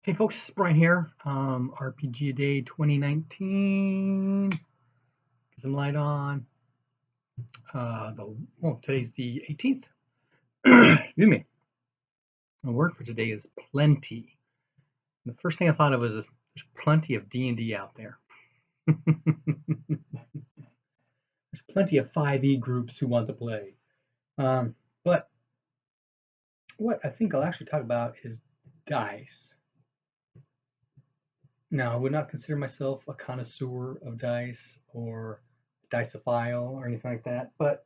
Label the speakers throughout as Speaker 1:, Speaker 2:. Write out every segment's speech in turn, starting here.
Speaker 1: Hey folks, Brian here. RPGaDay2019. Get some light on. Today's the 18th. Excuse me. The word for today is plenty. The first thing I thought of was there's plenty of D&D out there. There's plenty of 5e groups who want to play. But what I think I'll actually talk about is dice. Now, I would not consider myself a connoisseur of dice or diceophile or anything like that, but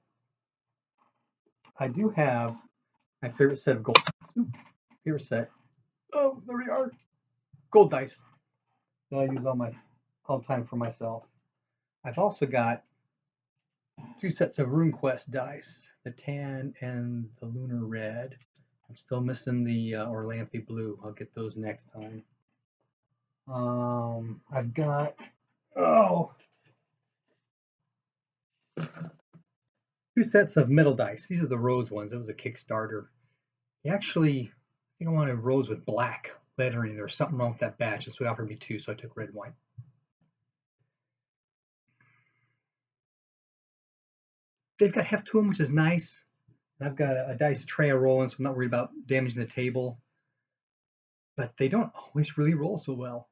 Speaker 1: I do have my favorite set of gold dice. Favorite set. Oh, there we are. Gold dice that I use all the time for myself. I've also got two sets of RuneQuest dice, the tan and the lunar red. I'm still missing the Orlanthe blue. I'll get those next time. I've got two sets of metal dice. These are the rose ones. It was a Kickstarter. I think I wanted rose with black lettering. There was something wrong with that batch, so they offered me two, so I took red and white. They've got heft to them, which is nice. And I've got a dice tray I roll in, so I'm not worried about damaging the table. But they don't always really roll so well.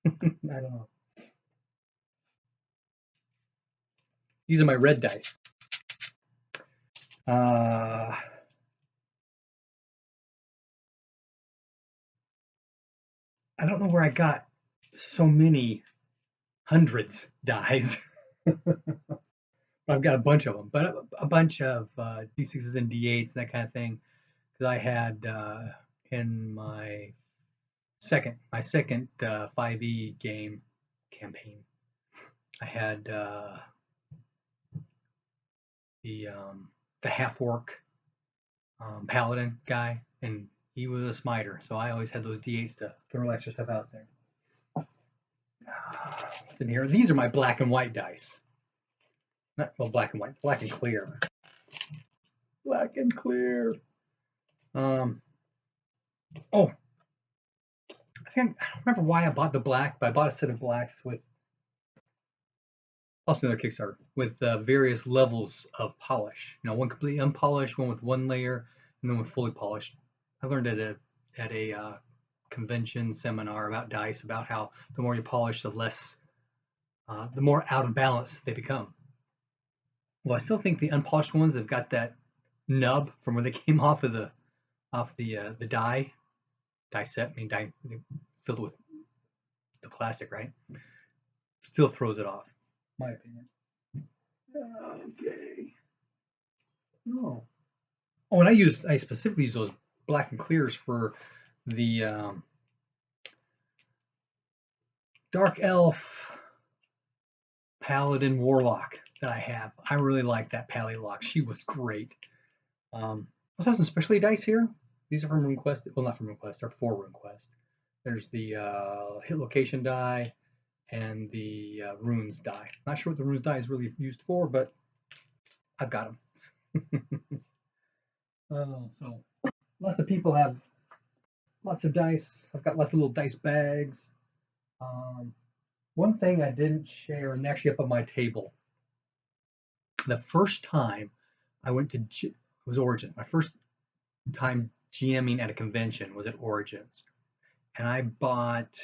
Speaker 1: I don't know. These are my red dice. I don't know where I got so many hundreds dies. I've got a bunch of them, but a bunch of D6s and D8s, that kind of thing. Because I had in my second 5e game campaign, I had the half orc paladin guy, and he was a smiter, so I always had those D8s to throw extra stuff out there. What's in here? These are my black and white dice. Not well, black and white, black and clear. Black and clear. I don't remember why I bought the black, but I bought a set of blacks with also another Kickstarter with various levels of polish. You know, one completely unpolished, one with one layer, and then one fully polished. I learned at a convention seminar about dice, about how the more you polish, the more out of balance they become. Well, I still think the unpolished ones have got that nub from where they came off of the die set. I mean, die filled with the plastic, right? Still throws it off, my opinion. Okay. Oh, and I specifically use those black and clears for the dark elf paladin warlock that I have. I really like that Pallylock. She was great. I also have some specialty dice here. These are from RuneQuest. Well, not from RuneQuest. They're for RuneQuest. There's the hit location die and the runes die. Not sure what the runes die is really used for, but I've got them. So lots of people have lots of dice. I've got lots of little dice bags. One thing I didn't share, and actually up on my table, the first time I went to it was Origin. My first time GMing at a convention was at Origins, and I bought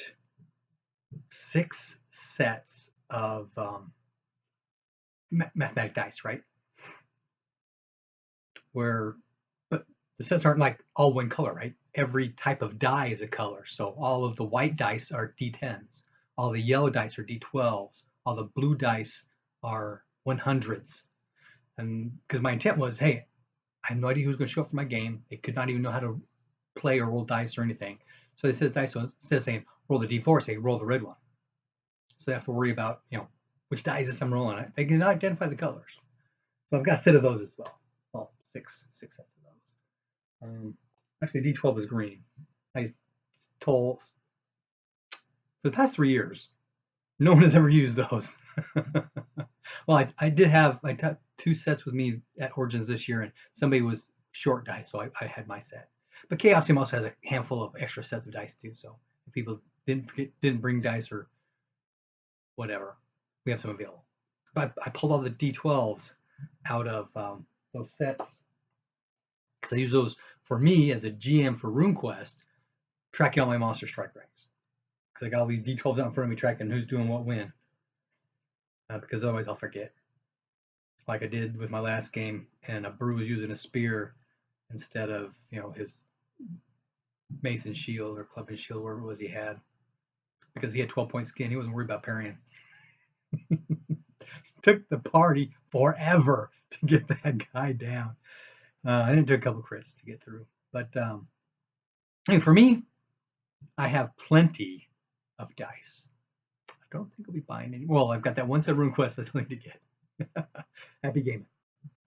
Speaker 1: 6 sets of mathematic dice, right? But the sets aren't like all one color, right? Every type of die is a color. So all of the white dice are D10s, all the yellow dice are D12s, all the blue dice are 100s. And because my intent was, hey, I have no idea who's going to show up for my game. They could not even know how to play or roll dice or anything. So they said dice, so instead of saying roll the D4, say roll the red one. So they have to worry about, which die is this I'm rolling. They can identify the colors. So I've got a set of those as well. Well, six sets of those. Actually, D12 is green. I told for the past 3 years, no one has ever used those. Well, I got 2 sets with me at Origins this year, and somebody was short dice, so I had my set. But Chaosium also has a handful of extra sets of dice too, so people didn't bring dice or whatever. We have some available. But I pulled all the D12s out of those sets because I use those for me as a GM for RuneQuest, tracking all my monster strike ranks. Because I got all these D12s out in front of me tracking who's doing what when. Because otherwise I'll forget. Like I did with my last game, and a brew was using a spear instead of his mason shield or club and shield, whatever it was he had, because he had 12-point skin. He wasn't worried about parrying. Took the party forever to get that guy down. And it took a couple crits to get through. But for me, I have plenty of dice. I don't think I'll be buying any. Well, I've got that one set of RuneQuest I still need to get. Happy gaming.